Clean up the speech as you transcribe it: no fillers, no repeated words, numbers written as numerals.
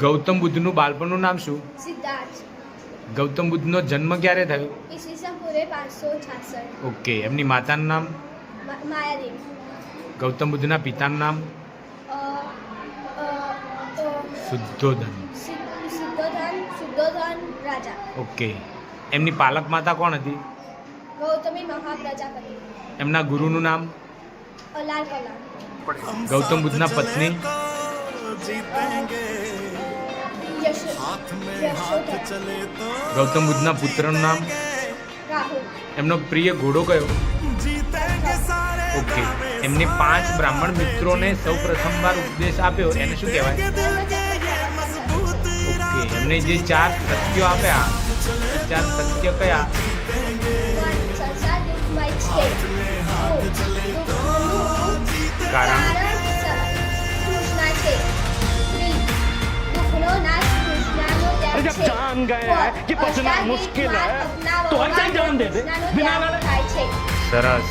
ગૌતમ બુદ્ધનું બાળપણનું નામ શું? સિદ્ધાર્થ. ગૌતમ બુદ્ધનો જન્મ ક્યારે થયો? ઈસવીસન પૂર્વે 566. ઓકે. એમની માતાનું નામ? માયાદેવી. ગૌતમ બુદ્ધના પિતાનું નામ? શુદ્ધોધન. શુદ્ધોધન રાજા. ઓકે. એમની પાલક માતા કોણ હતી? ગૌતમી મહાપ્રજાપતિ. એમના ગુરુનું નામ? લાલ કલા. ગૌતમ બુદ્ધના પત્ની? ગૌતમ બુદ્ધના પુત્રનું નામ? રાહુલ. એમનો પ્રિય ઘોડો કયો? ઓકે. એમને 5 બ્રાહ્મણ મિત્રોને સૌ પ્રથમવાર ઉપદેશ આપ્યો એને શું કહેવાય? ઓકે. એમને જે 4 સત્યો આપ્યા, 4 સત્ય કયા? કારણ जब जान गए कि बचना मुश्किल है तो ऐसे ही जान दे दे बिना लड़े। સરસ.